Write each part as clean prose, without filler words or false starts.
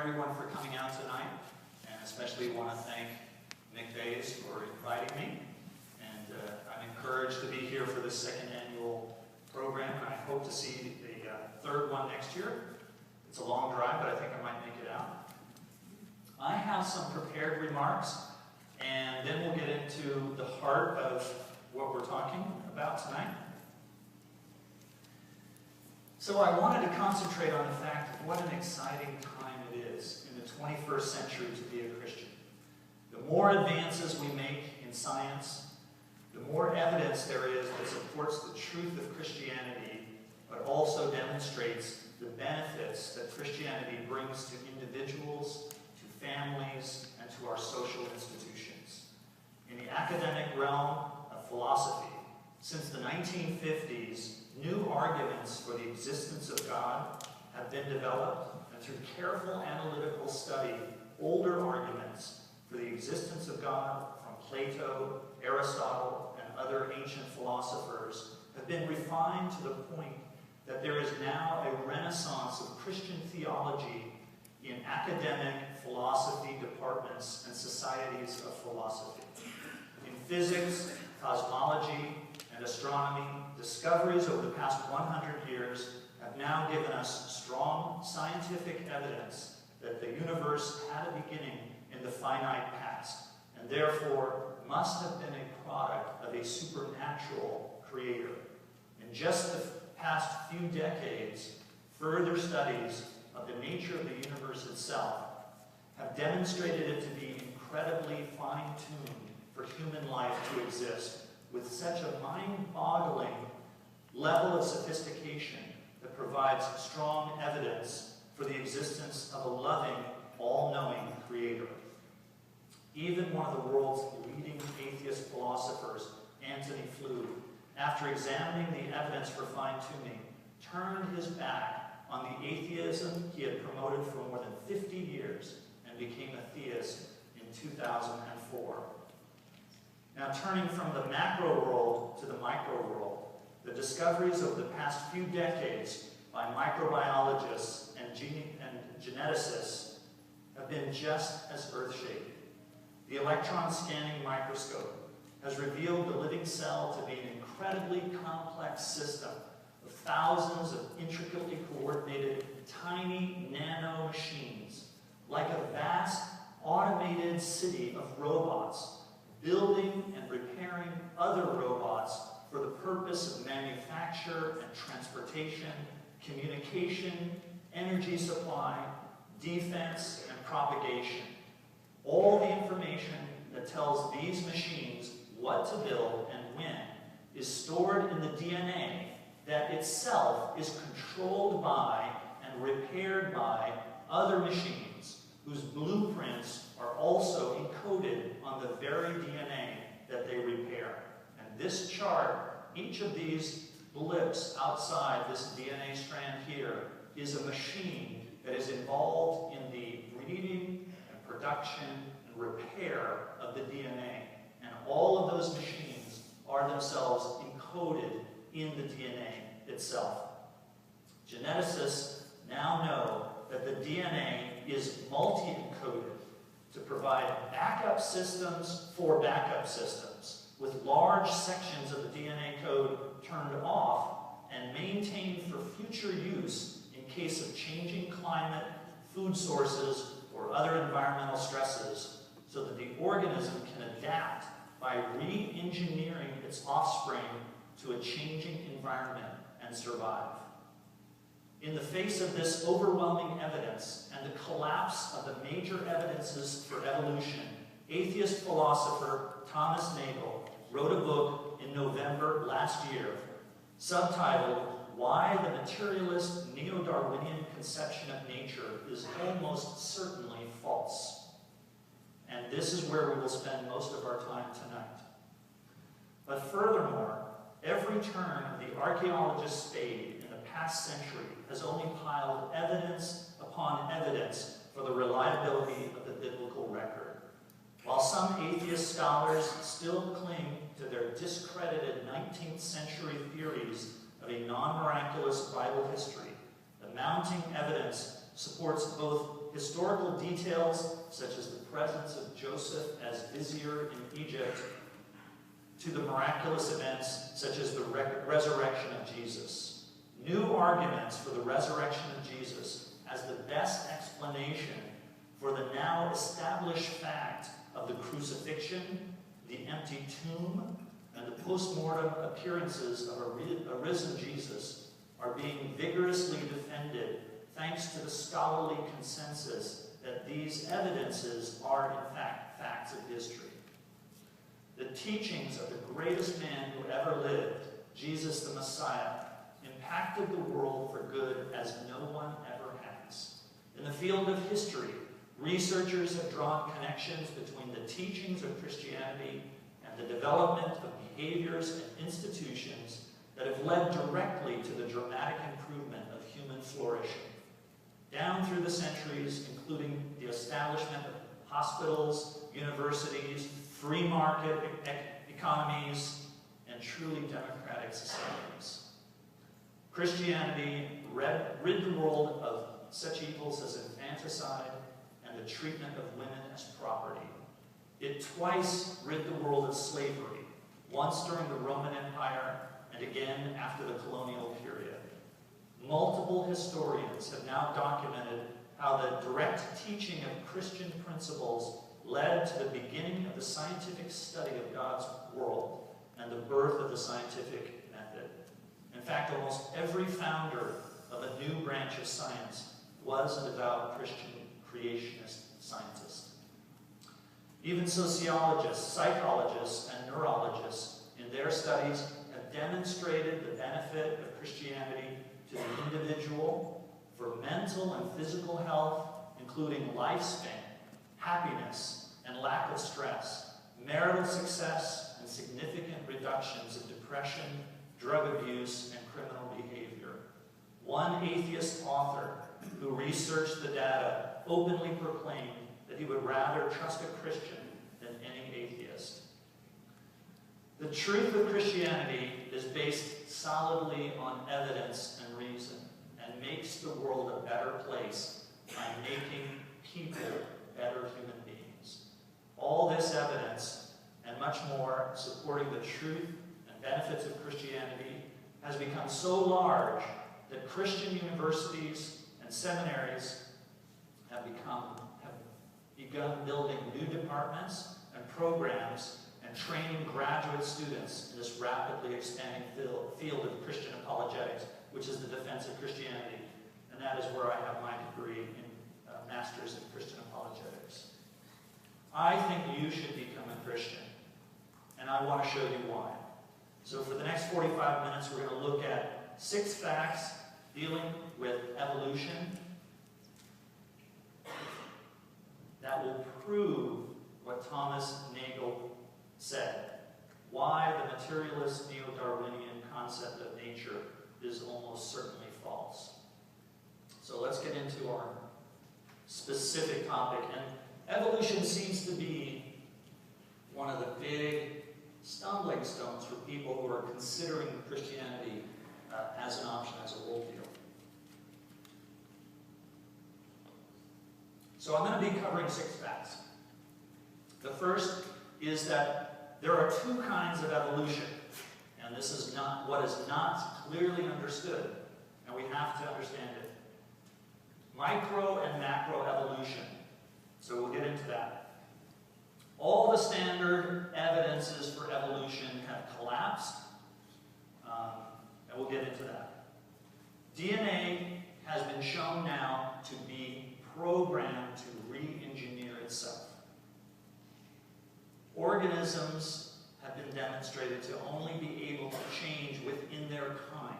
everyone for coming out tonight, and especially want to thank Nick Bays for inviting me. And I'm encouraged to be here for the second annual program, and I hope to see the third one next year. It's a long drive, but I think I might make it out. I have some prepared remarks, and then we'll get into the heart of what we're talking about tonight. So I wanted to concentrate on the fact of what an exciting time it is in the 21st century to be a Christian. The more advances we make in science, the more evidence there is that supports the truth of Christianity, but also demonstrates the benefits that Christianity brings to individuals, to families, and to our social institutions. In the academic realm of philosophy, since the 1950s, new arguments for the existence of God have been developed, and through careful analytical study, older arguments for the existence of God from Plato, Aristotle, and other ancient philosophers have been refined to the point that there is now a renaissance of Christian theology in academic philosophy departments and societies of philosophy. In physics, cosmology, and astronomy, discoveries over the past 100 years have now given us strong scientific evidence that the universe had a beginning in the finite past, and therefore must have been a product of a supernatural creator. In just the past few decades, further studies of the nature of the universe itself have demonstrated it to be incredibly fine-tuned for human life to exist, with such a mind-boggling level of sophistication that provides strong evidence for the existence of a loving, all-knowing creator. Even one of the world's leading atheist philosophers, Antony Flew, after examining the evidence for fine-tuning, turned his back on the atheism he had promoted for more than 50 years and became a theist in 2004. Now, turning from the macro world to the micro world, the discoveries over the past few decades by microbiologists and geneticists have been just as earth-shaking. The electron scanning microscope has revealed the living cell to be an incredibly complex system of thousands of intricately coordinated tiny nano machines, like a vast automated city of robots building and repairing other robots for the purpose of manufacture and transportation, communication, energy supply, defense, and propagation. All the information that tells these machines what to build and when is stored in the DNA that itself is controlled by and repaired by other machines whose blueprints are also encoded on the very DNA that they repair. And this chart, each of these blips outside this DNA strand here, is a machine that is involved in the reading and production and repair of the DNA. And all of those machines are themselves encoded in the DNA itself. Geneticists now know that the DNA is multi-encoded to provide backup systems for backup systems, with large sections of the DNA code turned off and maintained for future use in case of changing climate, food sources, or other environmental stresses, so that the organism can adapt by re-engineering its offspring to a changing environment and survive. In the face of this overwhelming evidence and the collapse of the major evidences for evolution, atheist philosopher Thomas Nagel wrote a book in November last year subtitled "Why the Materialist Neo-Darwinian Conception of Nature is Almost Certainly False." And this is where we will spend most of our time tonight. But furthermore, every turn of the archaeologist's spade in the past century has only piled evidence upon evidence for the reliability of the biblical record. While some atheist scholars still cling to their discredited 19th century theories of a non-miraculous Bible history, the mounting evidence supports both historical details, such as the presence of Joseph as vizier in Egypt, to the miraculous events, such as the resurrection of Jesus. New arguments for the resurrection of Jesus as the best explanation for the now established fact of the crucifixion, the empty tomb, and the post-mortem appearances of a risen Jesus are being vigorously defended thanks to the scholarly consensus that these evidences are in fact facts of history. The teachings of the greatest man who ever lived, Jesus the Messiah, impacted the world for good as no one ever has. In the field of history, researchers have drawn connections between the teachings of Christianity and the development of behaviors and institutions that have led directly to the dramatic improvement of human flourishing. Down through the centuries, including the establishment of hospitals, universities, free market economies, and truly democratic societies. Christianity rid the world of such evils as infanticide and the treatment of women as property. It twice rid the world of slavery, once during the Roman Empire and again after the colonial period. Multiple historians have now documented how the direct teaching of Christian principles led to the beginning of the scientific study of God's world and the birth of the scientific method. In fact, almost every founder of a new branch of science was a devout Christian creationist scientist. Even sociologists, psychologists, and neurologists in their studies have demonstrated the benefit of Christianity to the individual for mental and physical health, including lifespan, happiness, and lack of stress, marital success, and significant reductions in depression, drug abuse, and criminal behavior. One atheist author who researched the data openly proclaimed that he would rather trust a Christian than any atheist. The truth of Christianity is based solidly on evidence and reason, and makes the world a better place by making people better human beings. All this evidence, and much more, supporting the truth and benefits of Christianity has become so large that Christian universities and seminaries have begun building new departments and programs and training graduate students in this rapidly expanding field of Christian apologetics, which is the defense of Christianity. And that is where I have my degree in Master's in Christian Apologetics. I think you should become a Christian, and I want to show you why. So for the next 45 minutes, we're going to look at 6 facts dealing with evolution that will prove what Thomas Nagel said, why the materialist neo-Darwinian concept of nature is almost certainly false. So let's get into our specific topic. And evolution seems to be one of the big stumbling stones for people who are considering Christianity as an option, as a worldview. So I'm going to be covering 6 facts. The first is that there are 2 kinds of evolution, and this is not what is not clearly understood, and we have to understand it. Micro and macro evolution. So we'll get into that. All the standard evidences for evolution have collapsed, and we'll get into that. DNA has been shown now to be programmed to re-engineer itself. Organisms have been demonstrated to only be able to change within their kind.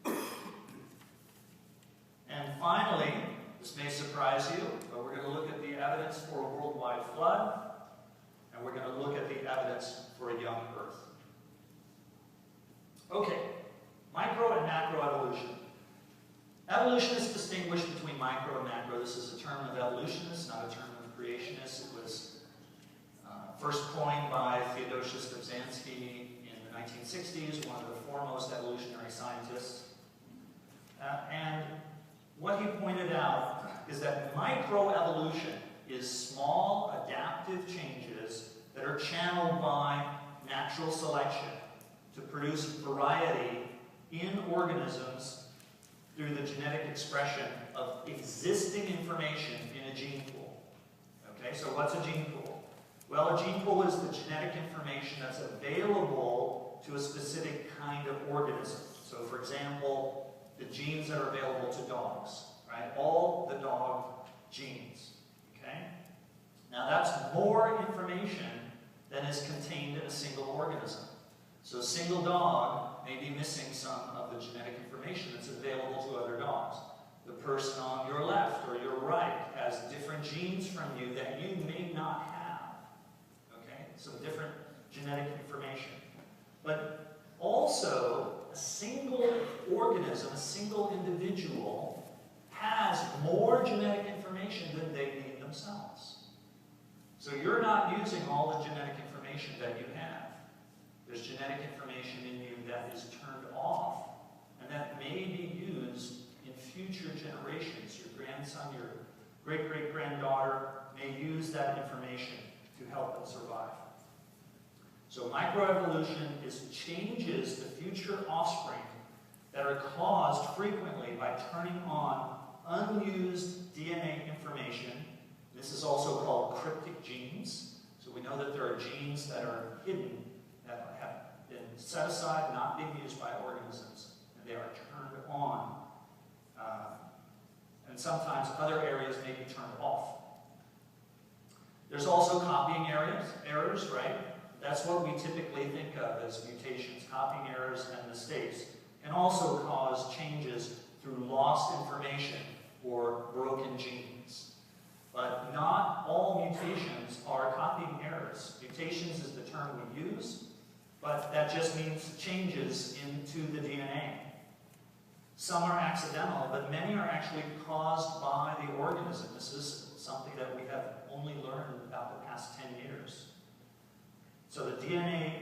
Okay? And finally, this may surprise you, but we're going to look at the evidence for a worldwide flood, and we're going to look at the evidence for a young Earth. Okay, micro and macro evolution. Evolutionists distinguish between micro and macro. This is a term of evolutionists, not a term of creationists. It was first coined by Theodosius Dobzhansky in the 1960s, one of the foremost evolutionary scientists. And what he pointed out is that microevolution is small adaptive changes that are channeled by natural selection to produce variety in organisms through the genetic expression of existing information in a gene pool. Okay, so what's a gene pool? Well, a gene pool is the genetic information that's available to a specific kind of organism. So, for example, the genes that are available to dogs, right? All the dog genes, okay? Now, that's more information than is contained in a single organism. So a single dog may be missing some of the genetic information that's available to other dogs. The person on your left or your right has different genes from you that you may not have. Okay? Some different genetic information. But also, a single organism, a single individual, has more genetic information than they need themselves. So you're not using all the genetic information that you have. There's genetic information in you that is turned off, and that may be used in future generations. Your grandson, your great-great-granddaughter may use that information to help them survive. So microevolution is changes the future offspring that are caused frequently by turning on unused DNA information. This is also called cryptic genes. So we know that there are genes that are hidden, that have been set aside, not being used by organisms, and they are turned on. And sometimes other areas may be turned off. There's also copying errors, right? That's what we typically think of as mutations. Copying errors and mistakes can also cause changes through lost information or broken genes. But not all mutations are copying errors. Mutations is the term we use, but that just means changes into the DNA. Some are accidental, but many are actually caused by the organism. This is something that we have only learned about the past 10 years. So the DNA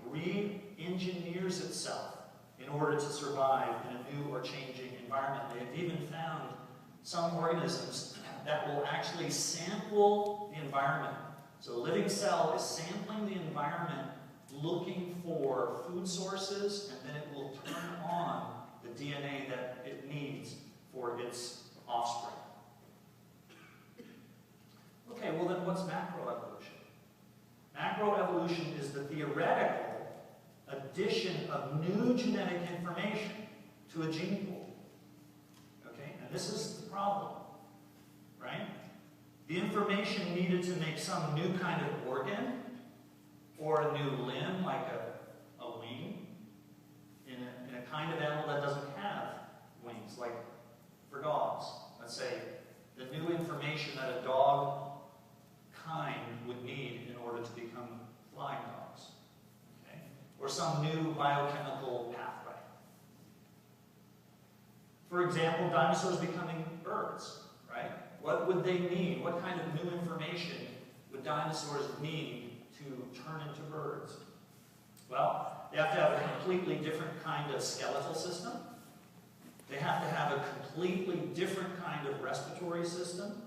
re-engineers itself in order to survive in a new or changing environment. They have even found some organisms that will actually sample the environment. So a living cell is sampling the environment, looking for food sources, and then it will turn on the DNA that it needs for its offspring. Okay, well then what's macroevolution? Macroevolution is the theoretical addition of new genetic information to a gene pool. Okay, and this is the problem, right? The information needed to make some new kind of organ or a new limb, like a wing, in a kind of animal that doesn't have wings, like for dogs. Let's say the new information that a dog kind would need in order to become flying dogs, okay? Or some new biochemical pathway. For example, dinosaurs becoming birds, right? What would they need? What kind of new information would dinosaurs need to turn into birds? Well, they have to have a completely different kind of skeletal system. They have to have a completely different kind of respiratory system.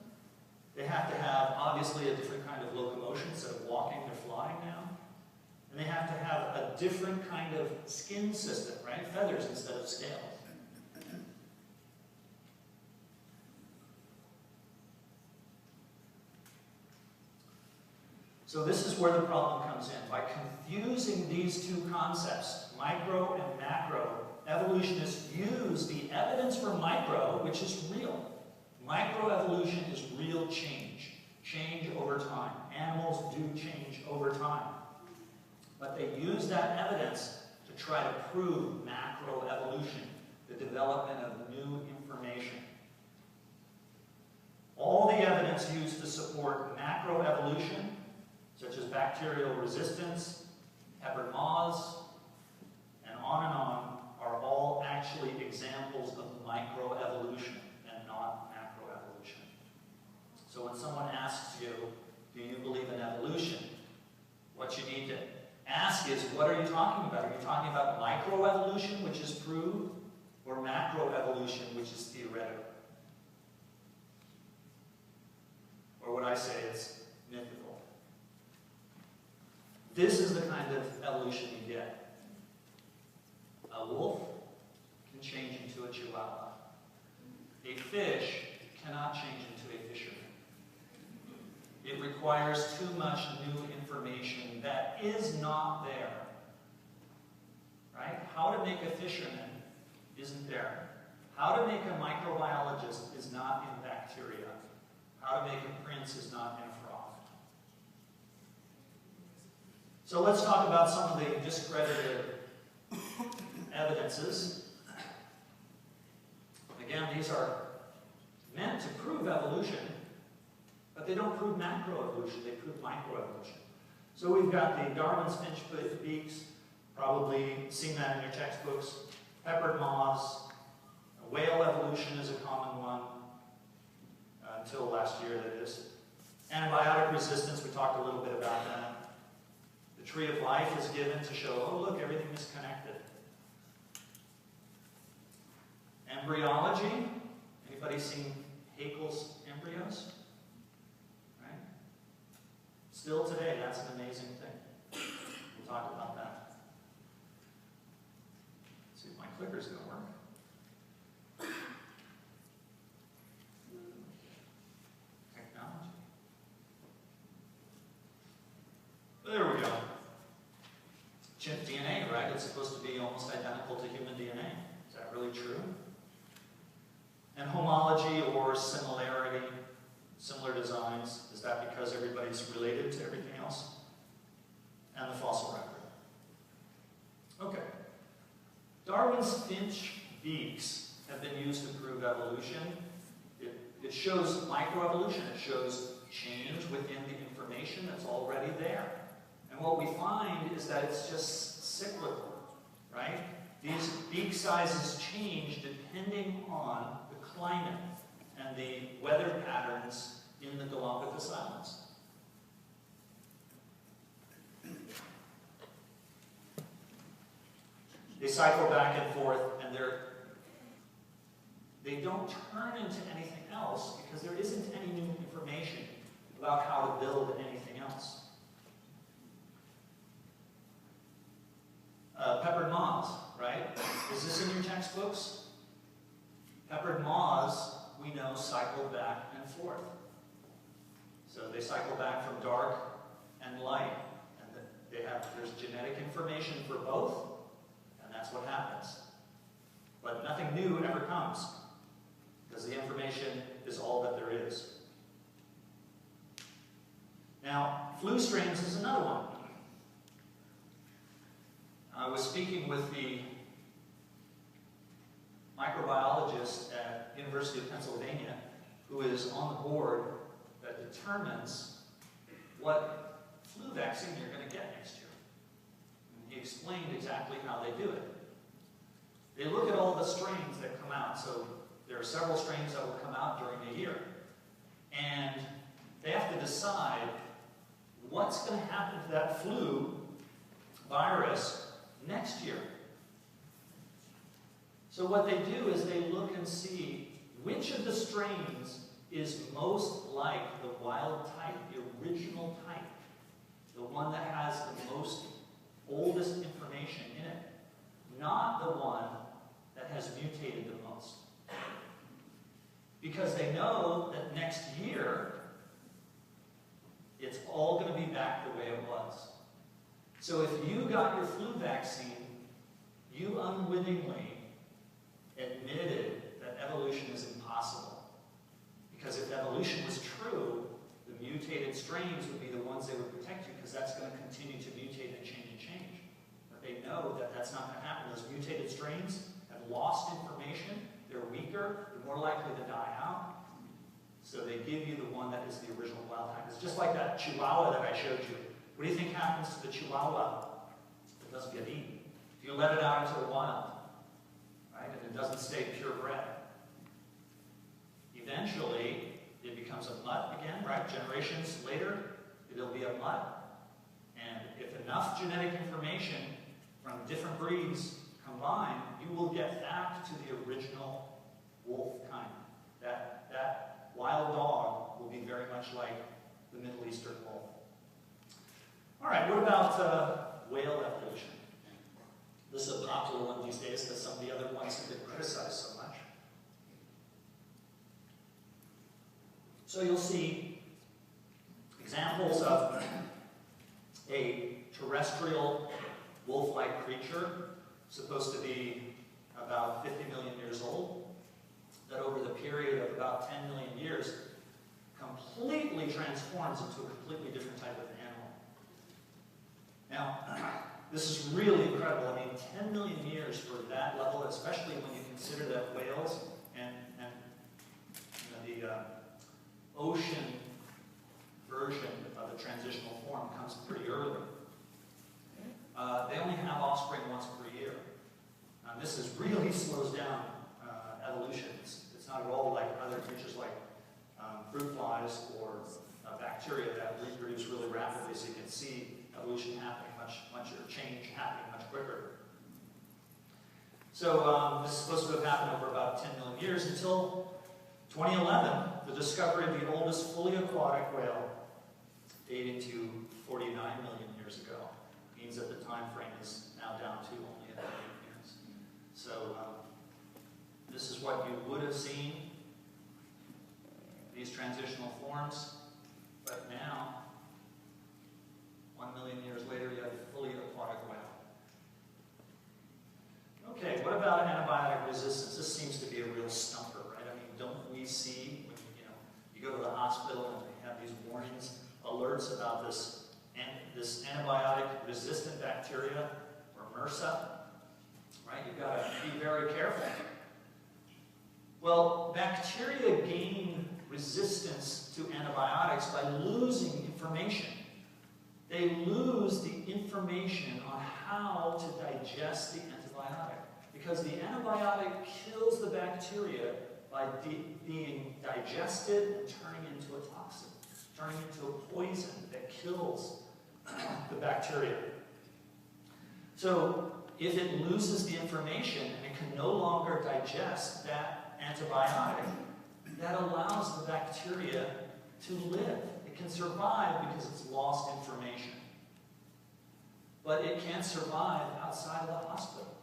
They have to have, obviously, a different kind of locomotion. Instead of walking, they're flying now. And they have to have a different kind of skin system, right? Feathers instead of scales. So this is where the problem comes in. By confusing these two concepts, micro and macro, evolutionists use the evidence for micro, which is real. Microevolution is real change. Change over time. Animals do change over time. But they use that evidence to try to prove macroevolution, the development of new information. All the evidence used to support macroevolution, such as bacterial resistance, peppered moths, and on, are all actually examples of microevolution and not macroevolution. So when someone asks you, do you believe in evolution? What you need to ask is, what are you talking about? Are you talking about microevolution, which is proved, or macroevolution, which is theoretical? I say it's mythical. This is the kind of evolution you get. A wolf can change into a chihuahua. A fish cannot change into a fisherman. It requires too much new information that is not there. Right? How to make a fisherman isn't there. How to make a microbiologist is not in bacteria. How to make a prince is not in a frog. So let's talk about some of the discredited evidences. Again, these are meant to prove evolution, but they don't prove macroevolution, they prove microevolution. So we've got the Darwin's finch beaks, probably seen that in your textbooks. Peppered moths. Whale evolution is a common one, until last year, that is. Antibiotic resistance, we talked a little bit about that. The tree of life is given to show, oh look, everything is connected. Embryology, anybody seen Haeckel's embryos? Right? Still today, that's an amazing thing. We'll talk about that. Let's see if my clicker's going to work. Technology. There we go. Chimp DNA, right? It's supposed to be almost identical to human DNA. Is that really true? And homology or similarity, similar designs, is that because everybody's related to everything else? And the fossil record. Okay. Darwin's finch beaks have been used to prove evolution. It shows microevolution. It shows change within the information that's already there. And what we find is that it's just cyclical, right? These beak sizes change depending on the climate and the weather patterns in the Galapagos Islands. They cycle back and forth, and they don't turn into anything else because there isn't any new information about how to build anything else. Peppered moths, right? Is this in your textbooks? Peppered moths, we know, cycle back and forth. So they cycle back from dark and light. And there's genetic information for both, and that's what happens. But nothing new ever comes, because the information is all that there is. Now, flu strains is another one. I was speaking with the microbiologist at University of Pennsylvania who is on the board that determines what flu vaccine you're going to get next year. And he explained exactly how they do it. They look at all the strains that come out. So there are several strains that will come out during the year. And they have to decide what's going to happen to that flu virus next year. So what they do is they look and see which of the strains is most like the wild type, the original type, the one that has the most oldest information in it, not the one that has mutated the most. Because they know that next year, it's all going to be back the way it was. So if you got your flu vaccine, you unwittingly admitted that evolution is impossible. Because if evolution was true, the mutated strains would be the ones that would protect you, because that's going to continue to mutate and change and change. But they know that that's not going to happen. Those mutated strains have lost information, they're weaker, they're more likely to die out. So they give you the one that is the original wild type. It's just like that chihuahua that I showed you. What do you think happens to the chihuahua? It doesn't get eaten. If you let it out into the wild, right, and it doesn't stay purebred, eventually it becomes a mutt again, right? Generations later, it'll be a mutt. And if enough genetic information from different breeds combine, you will get back to the original wolf kind. That wild dog will be very much like Middle Eastern wolf. All right, what about whale evolution? This is a popular one these days because some of the other ones have been criticized so much. So you'll see examples of a terrestrial wolf-like creature, supposed to be about 50 million years old, that over the period of about 10 million years completely transforms into a completely different type of animal. Now, this is really incredible. I mean, 10 million years for that level, especially when you consider that whales and you know, the ocean version of the transitional form comes pretty early. They only have offspring once per year. This really slows down evolution. It's not at all like other creatures like fruit flies or bacteria that reproduce really rapidly, so you can see evolution happening or change happening much quicker. So this is supposed to have happened over about 10 million years until 2011, the discovery of the oldest fully aquatic whale, dating to 49 million years ago. Means that the time frame is now down to only a million years. So this is what you would have seen, these transitional forms, but now, 1 million years later, you have a fully aquatic whale. Okay, what about antibiotic resistance? This seems to be a real stumper, right? I mean, don't we see when you go to the hospital and they have these warnings, alerts about this antibiotic-resistant bacteria, or MRSA, right? You've got to be very careful. Well, bacteria gain resistance to antibiotics by losing information. They lose the information on how to digest the antibiotic, because the antibiotic kills the bacteria by being digested and turning into a toxin, turning into a poison that kills the bacteria. So if it loses the information and it can no longer digest that antibiotic, that allows the bacteria to live. It can survive because it's lost information. But it can't survive outside of the hospital,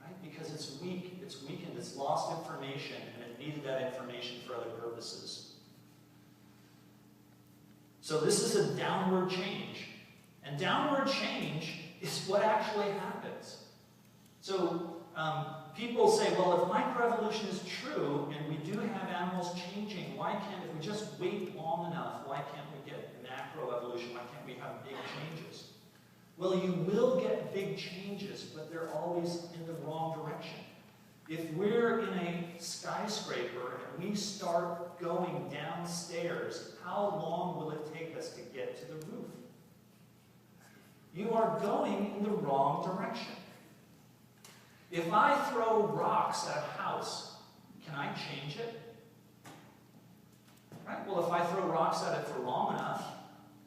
right? Because it's weak, it's weakened, it's lost information, and it needed that information for other purposes. So this is a downward change. And downward change is what actually happens. So people say, well, if microevolution is true, and we do have animals changing, why can't, if we just wait long enough, why can't we get macroevolution? Why can't we have big changes? Well, you will get big changes, but they're always in the wrong direction. If we're in a skyscraper and we start going downstairs, how long will it take us to get to the roof? You are going in the wrong direction. If I throw rocks at a house, can I change it? Right? Well, if I throw rocks at it for long enough,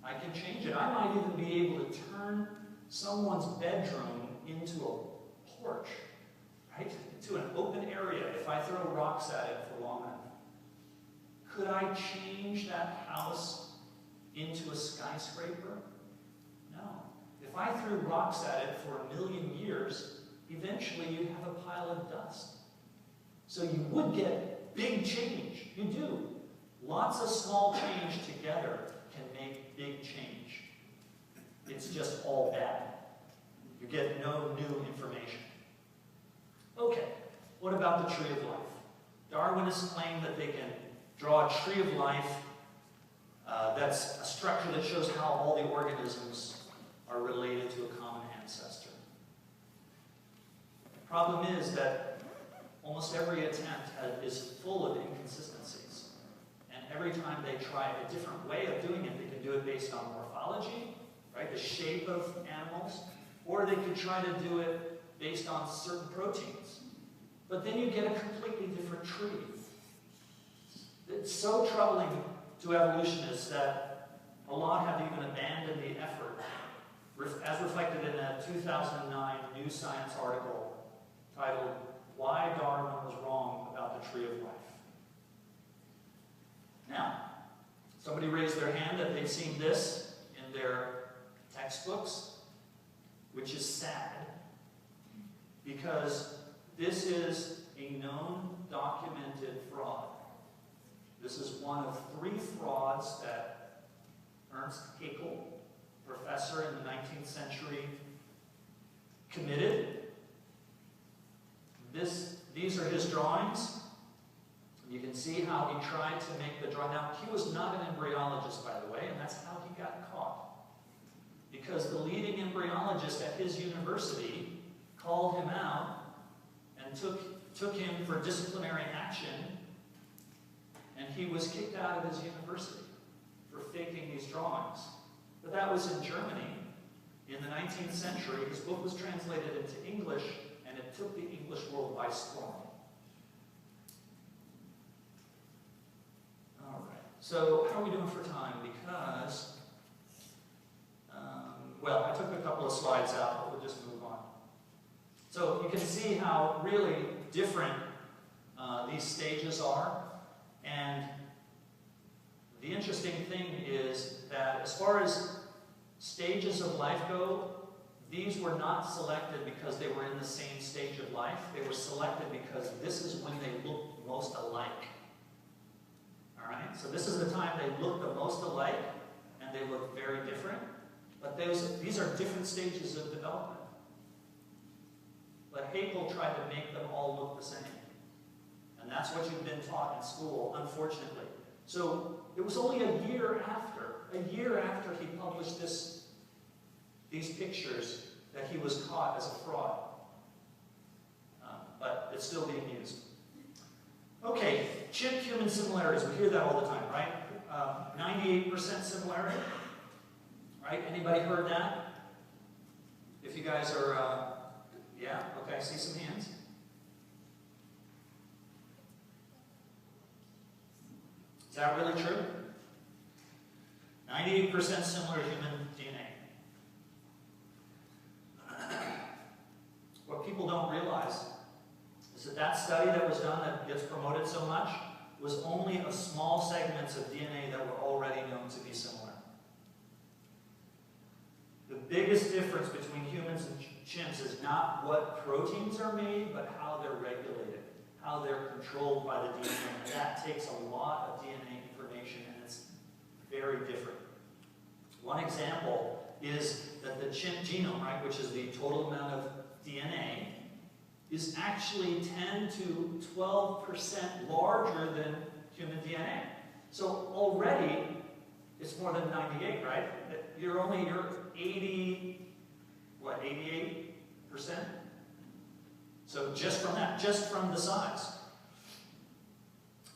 I can change it. I might even be able to turn someone's bedroom into a porch, right? Into an open area if I throw rocks at it for long enough. Could I change that house into a skyscraper? No. If I threw rocks at it for 1 million years, eventually you'd have a pile of dust. So you would get big change. You do. Lots of small change together can make big change. It's just all bad. You get no new information. Okay, what about the tree of life? Darwinists claim that they can draw a tree of life that's a structure that shows how all the organisms are related to a common ancestor. The problem is that almost every attempt is full of inconsistencies. And every time they try a different way of doing it, they can do it based on morphology, right, the shape of animals, or they could try to do it based on certain proteins. But then you get a completely different tree. It's so troubling to evolutionists that a lot have even abandoned the effort, as reflected in a 2009 New Science article titled, "Why Darwin Was Wrong About the Tree of Life." Now, Somebody raised their hand that they've seen this in their textbooks, which is sad, because this is a known, documented fraud. This is one of 3 frauds that Ernst Haeckel, professor in the 19th century, committed. These are his drawings. You can see how he tried to make the drawing. Now, he was not an embryologist, by the way, and that's how he got caught. Because the leading embryologist at his university called him out and took him for disciplinary action, and he was kicked out of his university for faking these drawings. But that was in Germany in the 19th century. His book was translated into English, and it took the English world by storm. All right. So how are we doing for time? Because, well, I took a couple of slides out, but we'll just move on. So you can see how really different these stages are. And the interesting thing is that as far as stages of life go, these were not selected because they were in the same stage of life. They were selected because this is when they looked most alike. All right? So this is the time they look the most alike, and they look very different. But these are different stages of development. But Haeckel tried to make them all look the same. And that's what you've been taught in school, unfortunately. So it was only a year after he published these pictures, that he was caught as a fraud. But it's still being used. Okay, chimp-human similarities. We hear that all the time, right? 98% similarity. Right? Anybody heard that? If you guys are, yeah? Okay, I see some hands. Is that really true? 98% similar human DNA. What people don't realize is that study that was done that gets promoted so much was only of small segments of DNA that were already known to be similar. The biggest difference between humans and chimps is not what proteins are made, but how they're regulated, how they're controlled by the DNA. And that takes a lot of DNA information, and it's very different. One example is that the chimp genome, right, which is the total amount of DNA, is actually 10 to 12% larger than human DNA. So already, it's more than 98, right? You're 80, what, 88%? So just from that, just from the size.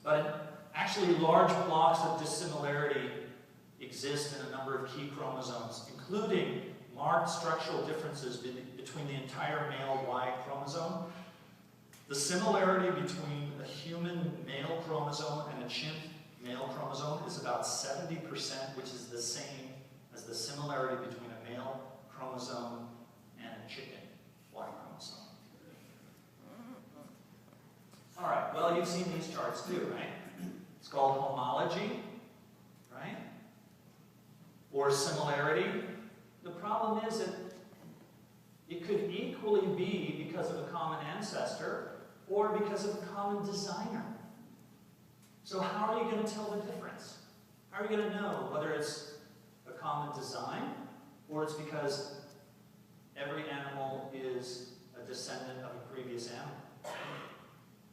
But actually large blocks of dissimilarity exist in a number of key chromosomes, including marked structural differences between the entire male Y chromosome. The similarity between a human male chromosome and a chimp male chromosome is about 70%, which is the same as the similarity between a male chromosome and a chicken Y chromosome. All right, well, you've seen these charts too, right? It's called homology, right? Or similarity. The problem is that it could equally be because of a common ancestor or because of a common designer. So how are you going to tell the difference? How are you going to know whether it's a common design or it's because every animal is a descendant of a previous animal?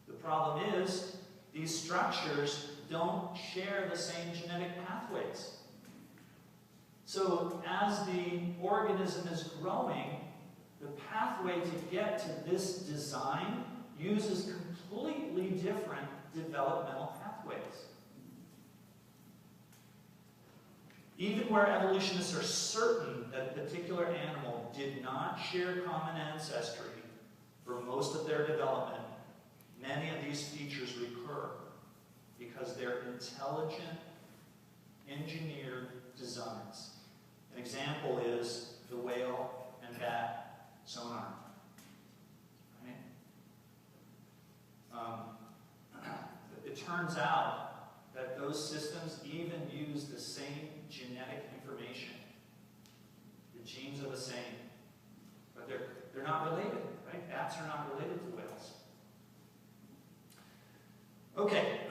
The problem is these structures don't share the same genetic pathways. So as the organism is growing, the pathway to get to this design uses completely different developmental pathways. Even where evolutionists are certain that a particular animal did not share common ancestry for most of their development, many of these features recur because they're intelligent, engineered designs. An example is the whale and bat sonar. Right? It turns out that those systems even use the same genetic information. The genes are the same, but they're not related, right? Bats are not related to whales. Okay,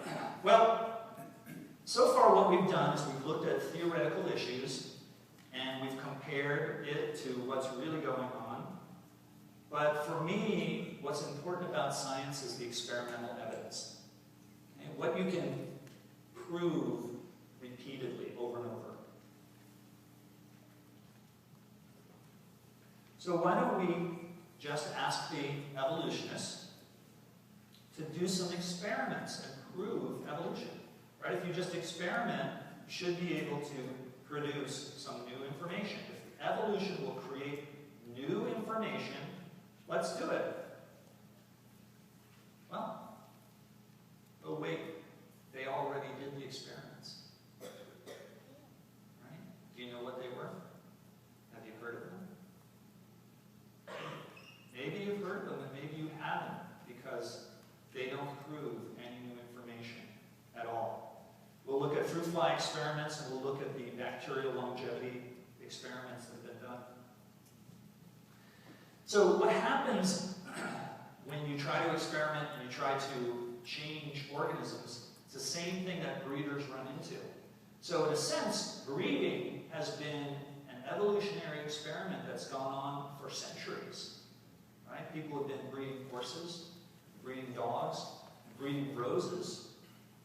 well, so far what we've done is we've looked at theoretical issues and we've compared it to what's really going on. But for me, what's important about science is the experimental evidence. Okay? What you can prove repeatedly over and over. So why don't we just ask the evolutionists to do some experiments and prove evolution? Right? If you just experiment, you should be able to produce some new information. If evolution will create new information, let's do it. Well, oh wait, they already did the experiments. Right? Do you know what they were? Have you heard of them? Maybe you've heard of them and maybe you haven't, because they don't prove any new information at all. We'll look at fruit fly experiments and we'll look at the bacterial longevity experiments that have been done. So what happens when you try to experiment and you try to change organisms? It's the same thing that breeders run into. So in a sense, breeding has been an evolutionary experiment that's gone on for centuries. Right? People have been breeding horses, breeding dogs, breeding roses.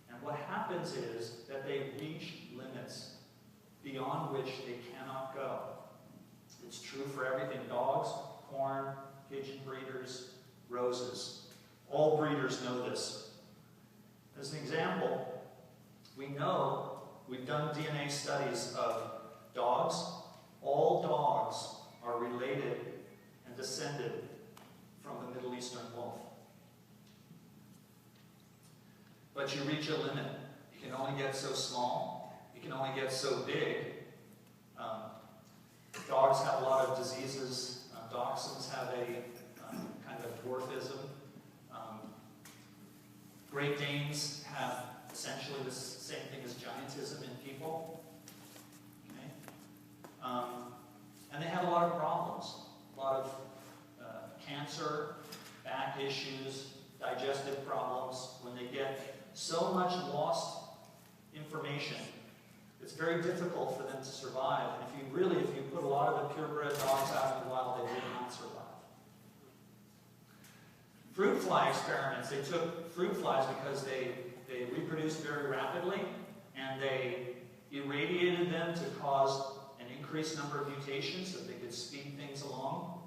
And what happens is that they reach limits beyond which they cannot go. It's true for everything: dogs, corn, pigeon breeders, roses. All breeders know this. As an example, we know, we've done DNA studies of dogs. All dogs are related and descended from the Middle Eastern wolf. But you reach a limit. You can only get so small. You can only get so big. Dogs have a lot of diseases. Dachshunds have a kind of dwarfism. Great Danes have essentially the same thing as giantism in people. Okay? And they have a lot of problems. A lot of cancer, back issues, digestive problems. When they get so much lost information, it's very difficult for them to survive. And if you put a lot of the purebred dogs out in the wild, they would not survive. Fruit fly experiments, they took fruit flies because they reproduced very rapidly, and they irradiated them to cause an increased number of mutations so that they could speed things along.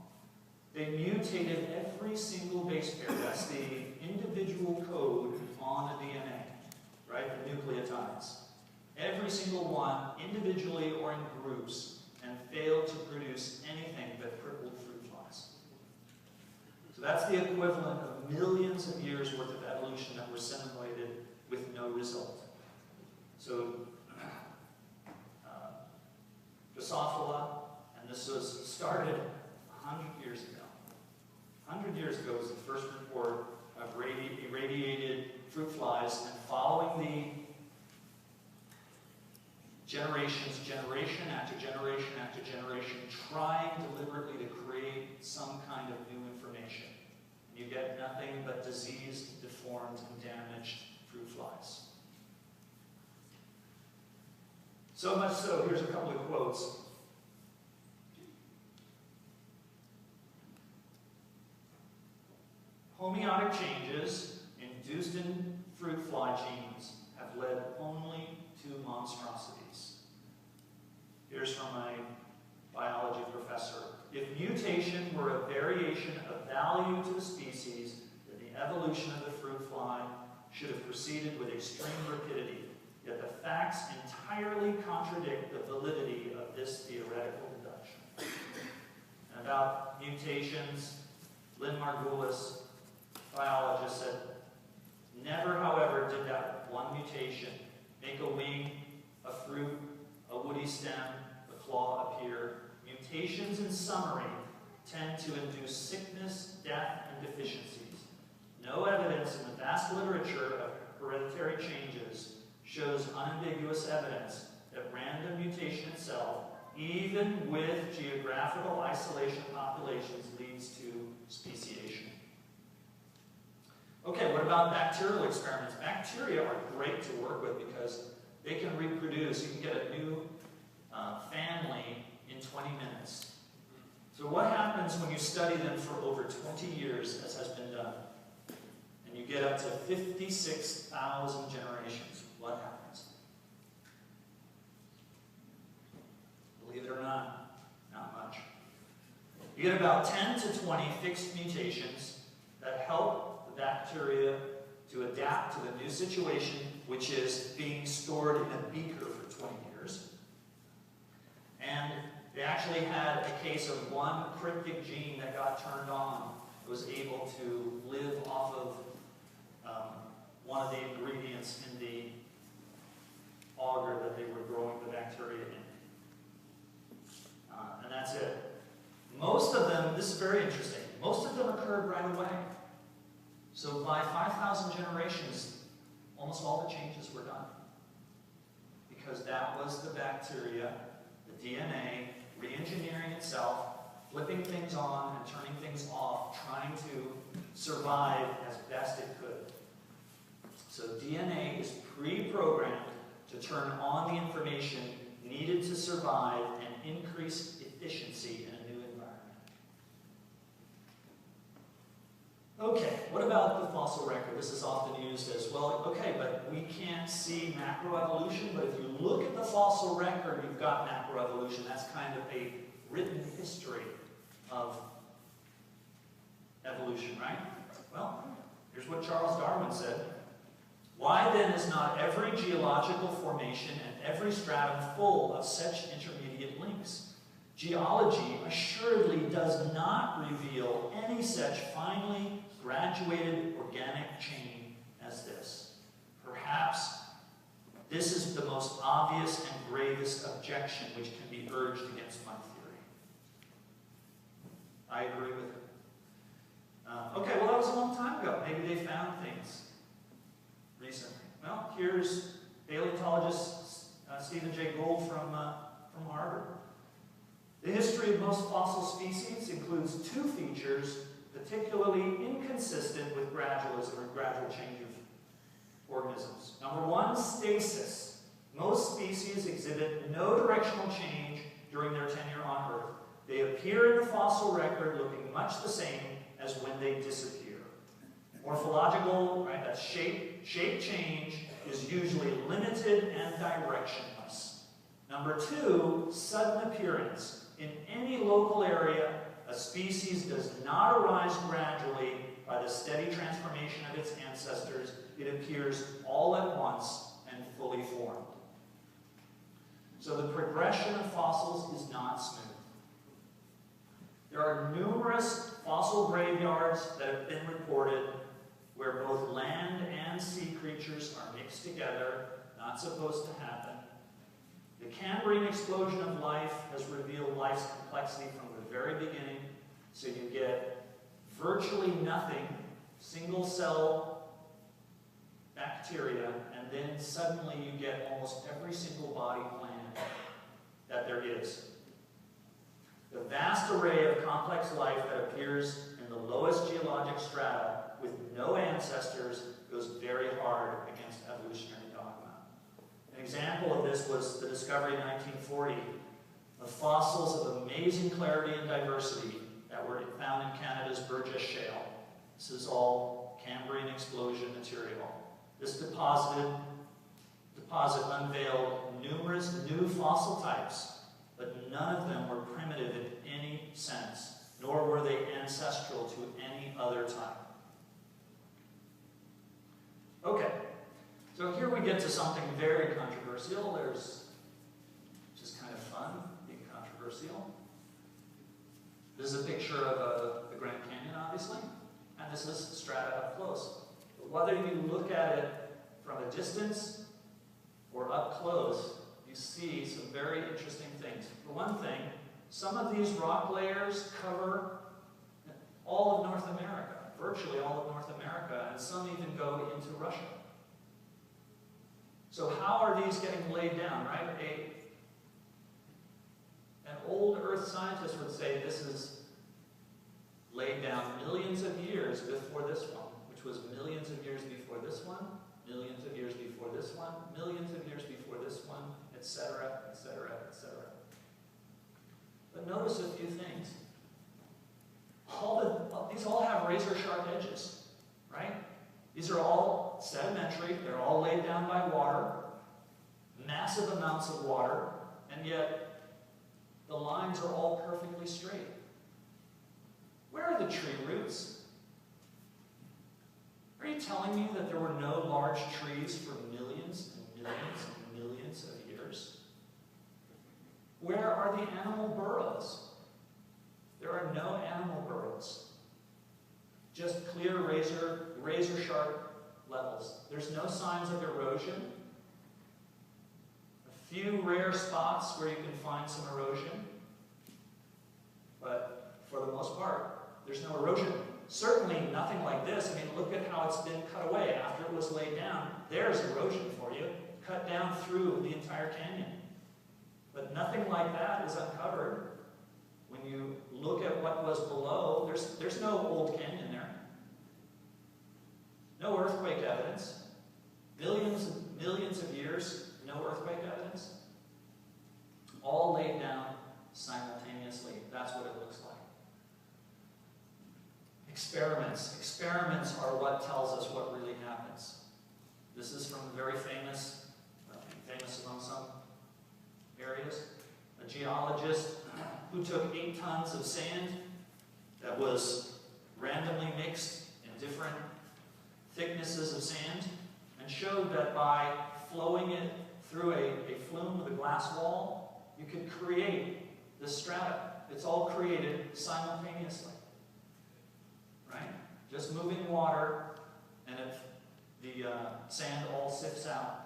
They mutated every single base pair. That's the individual code on the DNA, right? The nucleotides. Every single one, individually or in groups, and failed to produce anything but crippled fruit flies. So that's the equivalent of millions of years worth of evolution that were simulated with no result. So, Drosophila, and this was started 100 years ago. 100 years ago was the first report of irradiated fruit flies, and following the generation after generation after generation, trying deliberately to create some kind of new information. And you get nothing but diseased, deformed, and damaged fruit flies. So much so, here's a couple of quotes. Homeotic changes induced in fruit fly genes have led only to monstrosities. Here's from my biology professor. If mutation were a variation of value to the species, then the evolution of the fruit fly should have proceeded with extreme rapidity. Yet the facts entirely contradict the validity of this theoretical deduction. And about mutations, Lynn Margulis, biologist, said, never, however, did that one mutation make a wing, a fruit, a woody stem, a claw appear. Mutations, in summary, tend to induce sickness, death, and deficiencies. No evidence in the vast literature of hereditary changes shows unambiguous evidence that random mutation itself, even with geographical isolation of populations, leads to speciation. Okay, what about bacterial experiments? Bacteria are great to work with because they can reproduce. You can get a new family in 20 minutes. So what happens when you study them for over 20 years, as has been done, and you get up to 56,000 generations? What happens? Believe it or not much. You get about 10 to 20 fixed mutations that help the bacteria to adapt to the new situation, which is being stored in a beaker for 20 years. And they actually had a case of one cryptic gene that got turned on, was able to live off of one of the ingredients in the agar that they were growing the bacteria in. And that's it. Most of them, this is very interesting, most of them occurred right away. So by 5,000 generations, almost all the changes were done. Because that was the bacteria, the DNA, reengineering itself, flipping things on and turning things off, trying to survive as best it could. So DNA is pre-programmed to turn on the information needed to survive and increase efficiency in a new environment. Okay, what about the fossil record? This is often used as, well, okay, but we can't see macroevolution, but if you look at the fossil record, you've got macroevolution. That's kind of a written history of evolution, right? Well, here's what Charles Darwin said. Why then is not every geological formation and every stratum full of such intermediate links? Geology assuredly does not reveal any such finely graduated organic chain as this. Perhaps this is the most obvious and gravest objection which can be urged against my theory. I agree with it. Okay, well, that was a long time ago. Maybe they found things recently. Well, here's paleontologist Stephen Jay Gould from Harvard. The history of most fossil species includes two features particularly inconsistent with gradualism or gradual change of organisms. Number one, stasis. Most species exhibit no directional change during their tenure on Earth. They appear in the fossil record looking much the same as when they disappear. Morphological, right, that's shape change is usually limited and directionless. Number two, sudden appearance. In any local area, a species does not arise gradually by the steady transformation of its ancestors. It appears all at once and fully formed. So the progression of fossils is not smooth. There are numerous fossil graveyards that have been reported where both land and sea creatures are mixed together, not supposed to happen. The Cambrian explosion of life has revealed life's complexity from the very beginning, so you get virtually nothing, single-cell bacteria, and then suddenly you get almost every single body plan that there is. The vast array of complex life that appears in the lowest geologic strata with no ancestors goes very hard against evolutionary dogma. An example of this was the discovery in 1940 of fossils of amazing clarity and diversity that were found in Canada's Burgess Shale. This is all Cambrian explosion material. This deposit unveiled numerous new fossil types, but none of them were primitive in any sense, nor were they ancestral to any other type. Okay, so here we get to something very controversial. There's just kind of fun being controversial. This is a picture of the Grand Canyon, obviously, and this is strata up close. But whether you look at it from a distance or up close, you see some very interesting things. For one thing, some of these rock layers cover all of North America, virtually all of North America, and some even go into Russia. So how are these getting laid down, right? An old Earth scientist would say this is laid down millions of years before this one, which was millions of years before this one, millions of years before this one, millions of years before this one, etc., etc., etc. But notice a few things. These all have razor-sharp edges, right? These are all sedimentary. They're all laid down by water, massive amounts of water, and yet the lines are all perfectly straight. Where are the tree roots? Are you telling me that there were no large trees for millions and millions and millions of years? Where are the animal burrows? There are no animal burrows. Just clear razor-sharp levels. There's no signs of erosion. A few rare spots where you can find some erosion. But for the most part, there's no erosion. Certainly nothing like this. I mean, look at how it's been cut away after it was laid down. There's erosion for you. Cut down through the entire canyon. But nothing like that is uncovered. When you look at what was below, there's no old canyon there. No earthquake evidence. Millions and millions of years, no earthquake evidence. All laid down simultaneously. That's what it looks like. Experiments. Experiments are what tells us what really happens. This is from a very famous among some areas, a geologist who took 8 tons of sand that was randomly mixed in different thicknesses of sand and showed that by flowing it through a flume with a glass wall, you could create this strata. It's all created simultaneously. Right? Just moving water, and if the sand all sifts out.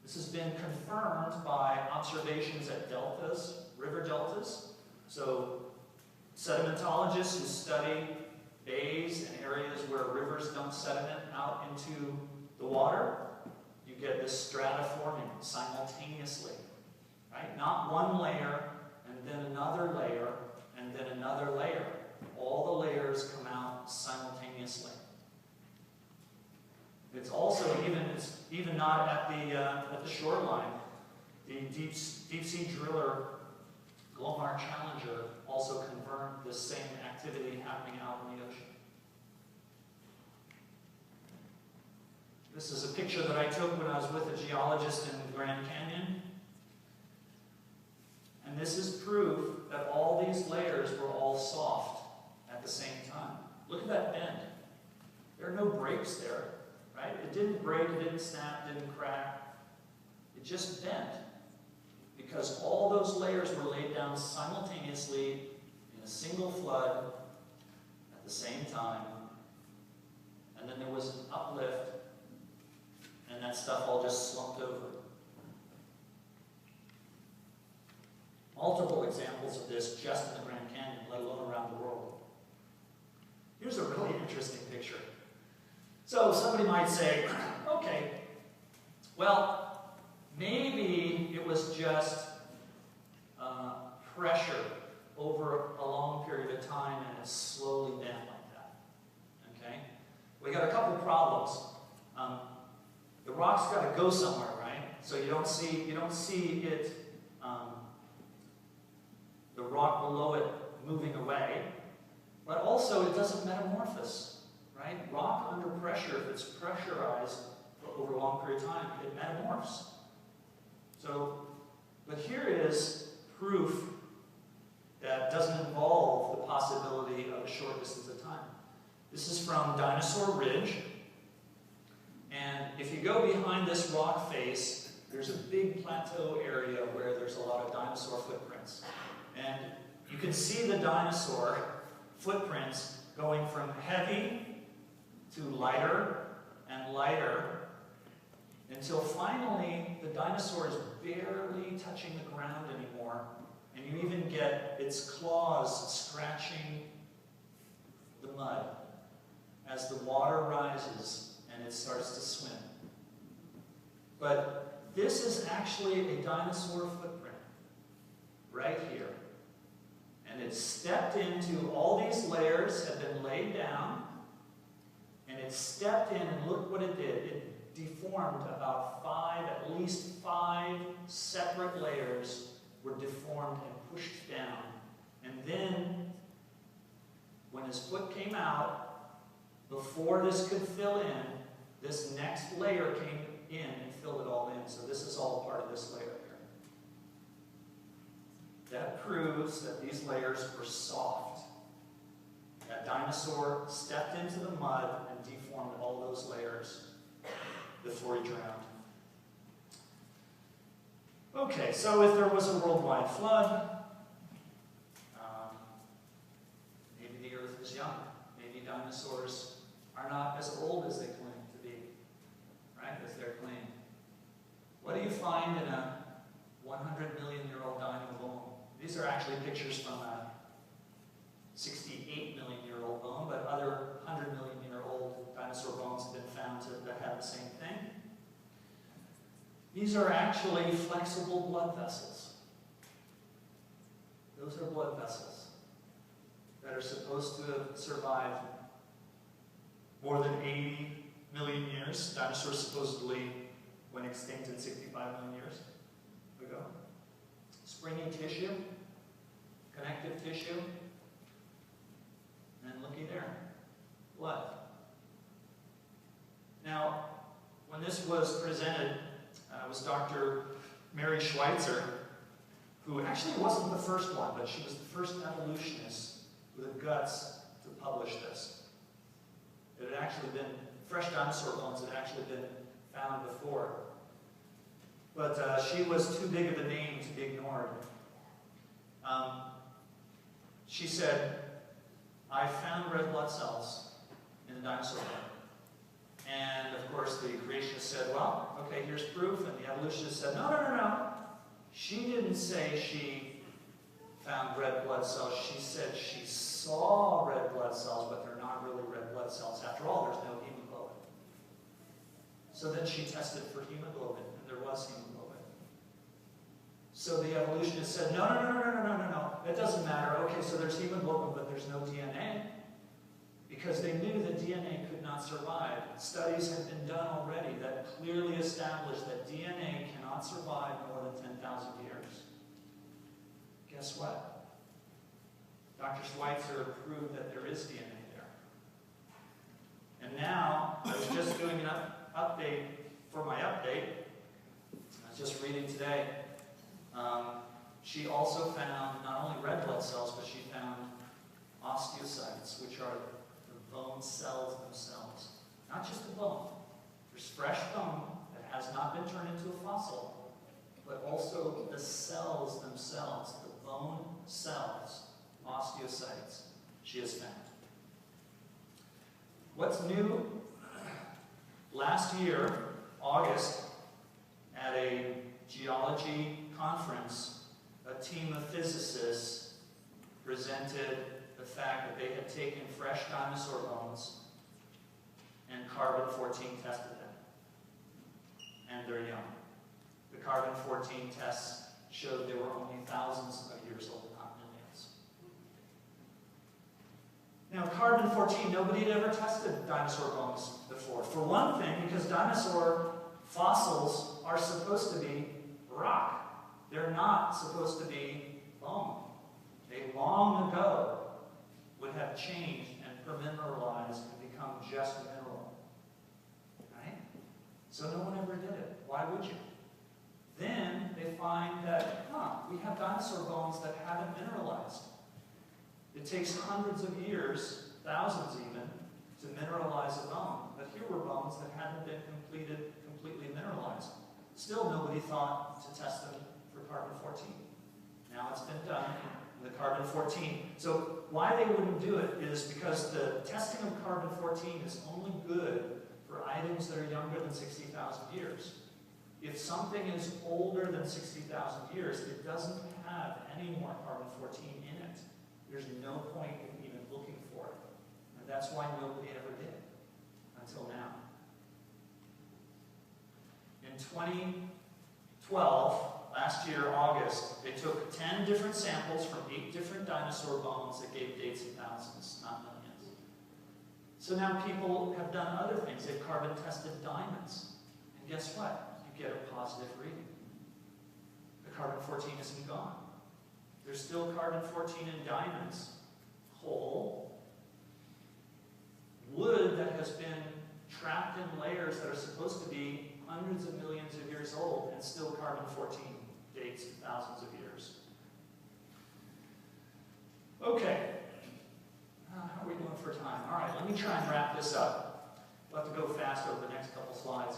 This has been confirmed by observations at deltas, river deltas. So sedimentologists who study bays and areas where rivers dump sediment out into the water, you get this strata forming simultaneously. Right? Not one layer, and then another layer, and then another layer. All the layers come out simultaneously. It's also even not at the shoreline. The deep sea driller Glomar Challenger also confirmed this same activity happening out in the ocean. This is a picture that I took when I was with a geologist in the Grand Canyon. And this is proof that all these layers were all soft at the same time. Look at that bend. There are no breaks there, right? It didn't break, it didn't snap, it didn't crack. It just bent because all those layers were laid down simultaneously in a single flood at the same time. And then there was an uplift, and that stuff all just slumped over. Multiple examples of this just in the Grand Canyon, let alone around the world. Here's a really interesting picture. So somebody might say, okay, well, maybe it was just pressure over a long period of time and it slowly bent like that. Okay? We got a couple problems. The rock's got to go somewhere, right? So you don't see it, the rock below it moving away, but also it doesn't metamorphose, right? Rock under pressure, if it's pressurized for over a long period of time, it metamorphs. So, but here is proof that doesn't involve the possibility of a short distance of time. This is from Dinosaur Ridge, and if you go behind this rock face, there's a big plateau area where there's a lot of dinosaur footprints. And you can see the dinosaur footprints going from heavy to lighter and lighter until finally the dinosaur is barely touching the ground anymore, and you even get its claws scratching the mud as the water rises and it starts to swim. But this is actually a dinosaur footprint right here. And it stepped into, all these layers have been laid down, and it stepped in, and look what it did. It deformed about at least five separate layers were deformed and pushed down. And then, when his foot came out, before this could fill in, this next layer came in and filled it all in. So this is all part of this layer here. That proves that these layers were soft. That dinosaur stepped into the mud and deformed all those layers before he drowned. Okay, so if there was a worldwide flood, maybe the Earth is young. Maybe dinosaurs are not as old as they claim to be, right, as they're claimed. What do you find in a 100-million-year-old dino bone? These are actually pictures from a 68-million-year-old bone, but other 100-million-year-old dinosaur bones have been found that have the same thing. These are actually flexible blood vessels. Those are blood vessels that are supposed to have survived more than 80 million years. Dinosaurs supposedly went extinct in 65 million years ago. Springy tissue, connective tissue, and looky there, blood. Now, when this was presented, it was Dr. Mary Schweitzer, who actually wasn't the first one, but she was the first evolutionist with the guts to publish this. It had actually been, fresh dinosaur bones had actually been found before. But she was too big of a name to be ignored. She said, I found red blood cells in the dinosaur bone. And of course the creationist said, well, okay, here's proof. And the evolutionist said, no. She didn't say she found red blood cells. She said she saw red blood cells, but they're not really red blood cells. After all, there's no hemoglobin. So then she tested for hemoglobin, and there was hemoglobin. So the evolutionist said, no. It doesn't matter. Okay, so there's hemoglobin, but there's no DNA. Because they knew that DNA could not survive. Studies had been done already that clearly established that DNA cannot survive more than 10,000 years. Guess what? Dr. Schweitzer proved that there is DNA there. And now, I was just doing an update for my update. I was just reading today. She also found not only red blood cells, but she found osteocytes, which are the bone cells themselves. Not just the bone. There's fresh bone that has not been turned into a fossil, but also the cells themselves, the bone cells, osteocytes, she has found. What's new? Last year, August, at a geology conference, a team of physicists presented the fact that they had taken fresh dinosaur bones and carbon-14 tested them. And they're young. The carbon-14 tests showed they were only thousands of years old, not millions. Now, carbon-14, nobody had ever tested dinosaur bones before. For one thing, because dinosaur fossils are supposed to be rock. They're not supposed to be bone. They long ago would have changed and permineralized and become just mineral. Right? So no one ever did it. Why would you? Then they find that, we have dinosaur bones that haven't mineralized. It takes hundreds of years, thousands even, to mineralize a bone. But here were bones that hadn't been completely mineralized. Still nobody thought to test them for carbon-14. Now it's been done. The carbon-14. So why they wouldn't do it is because the testing of carbon-14 is only good for items that are younger than 60,000 years. If something is older than 60,000 years, it doesn't have any more carbon-14 in it. There's no point in even looking for it. And that's why nobody ever did until now. In In 2012, last year, August, they took 10 different samples from 8 different dinosaur bones that gave dates of thousands, not millions. So now people have done other things. They've carbon tested diamonds. And guess what? You get a positive reading. The carbon-14 isn't gone. There's still carbon-14 in diamonds, coal, wood that has been trapped in layers that are supposed to be hundreds of millions of years old, and still carbon-14 dates thousands of years. Okay. How are we doing for time? All right, let me try and wrap this up. We'll have to go fast over the next couple slides.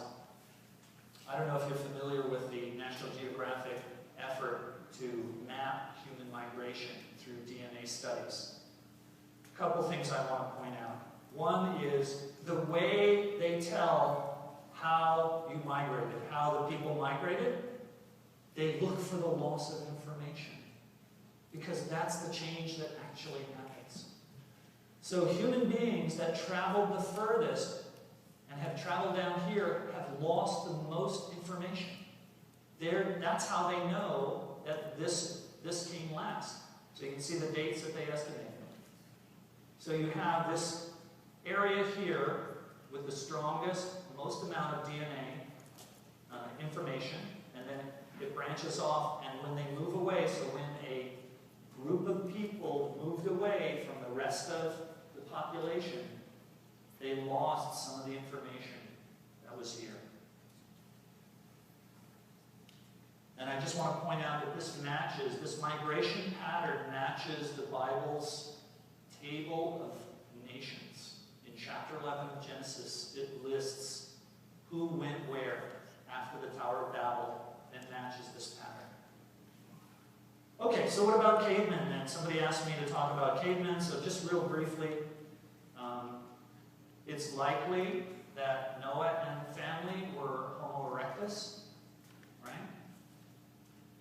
I don't know if you're familiar with the National Geographic effort to map human migration through DNA studies. A couple things I want to point out. One is the way they tell how you migrated, how the people migrated, they look for the loss of information, because that's the change that actually happens. So human beings that traveled the furthest and have traveled down here have lost the most information. That's how they know that this came last. So you can see the dates that they estimated. So you have this area here with the strongest, most amount of DNA information, and then it branches off, and when they move away, so when a group of people moved away from the rest of the population, they lost some of the information that was here. And I just want to point out that this migration pattern matches the Bible's table of nations. In chapter 11 of Genesis, it lists who went where after the Tower of Babel, and matches this pattern. Okay, so what about cavemen then? Somebody asked me to talk about cavemen, so just real briefly, it's likely that Noah and family were Homo erectus, right?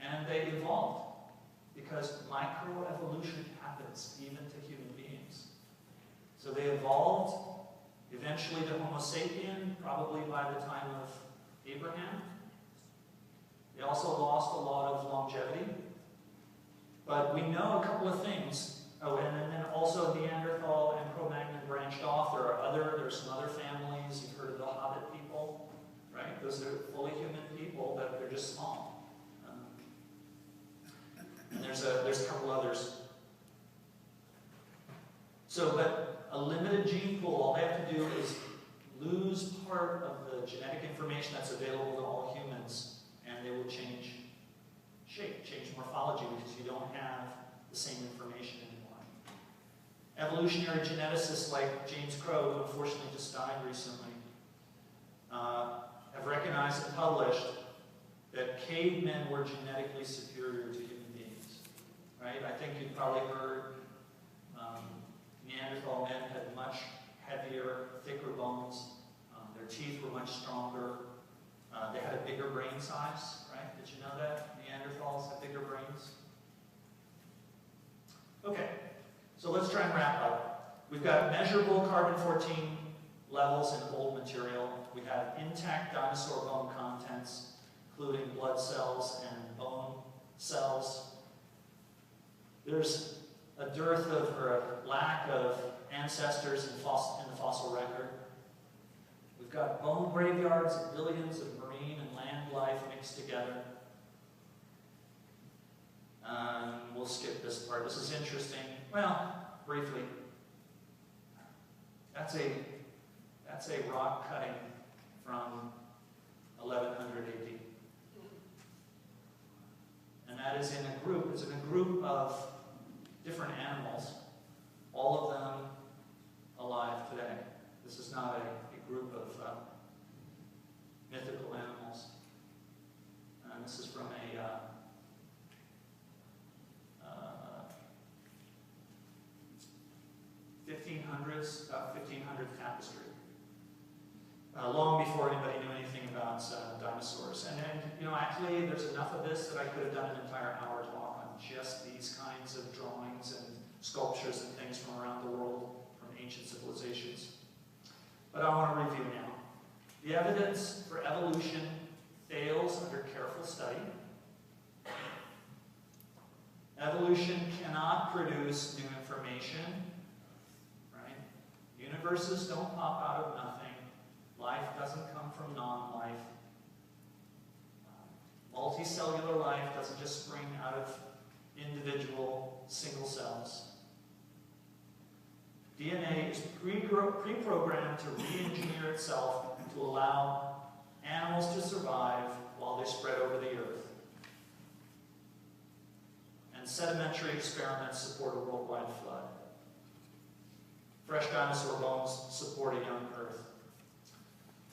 And they evolved, because microevolution happens even to human beings. So they evolved eventually to Homo sapien, probably by the time of Abraham. They also lost a lot of longevity. But we know a couple of things. Oh, and then also Neanderthal and Cro-Magnon branched off. There's some other families. You've heard of the Hobbit people, right? Those are fully human people, but they're just small. And there's a couple others. So, but a limited gene pool, all they have to do is lose part of the genetic information that's available to all humans, and they will change shape, change morphology, because you don't have the same information anymore. Evolutionary geneticists like James Crow, who unfortunately just died recently, have recognized and published that cavemen were genetically superior to human beings. Right? I think you've probably heard Neanderthal men had much heavier, thicker bones. Their teeth were much stronger. They had a bigger brain size, right? Did you know that? Neanderthals had bigger brains. Okay, so let's try and wrap up. We've got measurable carbon-14 levels in old material. We have intact dinosaur bone contents, including blood cells and bone cells. There's a dearth of, or a lack of ancestors in the fossil record. We've got bone graveyards of billions of marine and land life mixed together. We'll skip this part. This is interesting. Well, briefly. That's a rock cutting from 1100 AD. And that is in a group. It's in a group of different animals, all of them alive today. This is not a group of mythical animals. This is from a 1500s, about 1500 tapestry. Long before anybody knew anything about dinosaurs. And actually, there's enough of this that I could have done an entire hour talk on just these kinds of drawings and sculptures and things from around the world, from ancient civilizations. But I want to review now. The evidence for evolution fails under careful study. Evolution cannot produce new information, right? Universes don't pop out of nothing. Life doesn't come from non-life. Multicellular life doesn't just spring out of individual single cells. DNA is pre-programmed to re-engineer itself to allow animals to survive while they spread over the earth. And sedimentary experiments support a worldwide flood. Fresh dinosaur bones support a young Earth.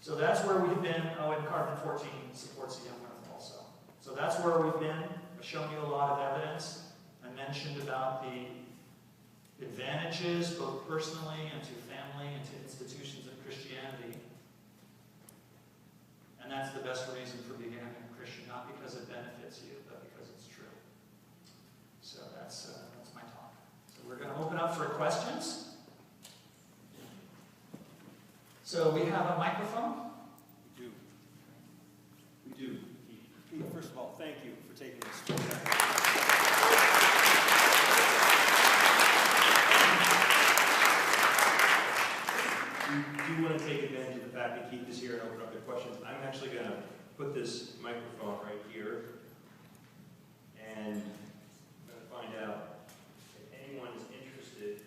So that's where we've been. Oh, and carbon-14 supports a young Earth also. So that's where we've been. I've shown you a lot of evidence. I mentioned about the advantages, both personally and to family and to institutions of Christianity. And that's the best reason for becoming a Christian, not because it benefits you, but because it's true. So that's my talk. So we're going to open up for questions. So we have a microphone. We do. We do. Pete, first of all, thank you for taking this trip. I do want to take advantage of the fact that Keith is here and open up the questions. I'm actually going to put this microphone right here, and I'm going to find out if anyone is interested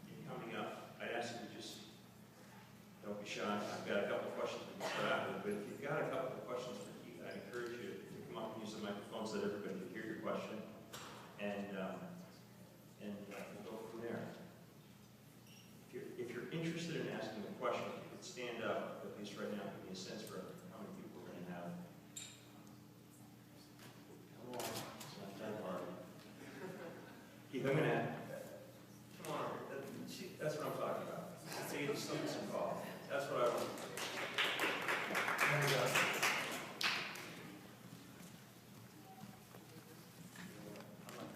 in coming up. I'd ask you to just don't be shy. I've got a couple of questions we can start out with, but if you've got a couple of questions for Keith, I encourage you to come up and use the microphone so that everybody can hear your question, and we'll go from there. If you're interested in asking a question, you could stand up, at least right now, give me a sense for how many people we're going to have. Come on, it's not that hard. Keith, I'm going to add. Come on, that's what I'm talking about. Say some call. That's what I want.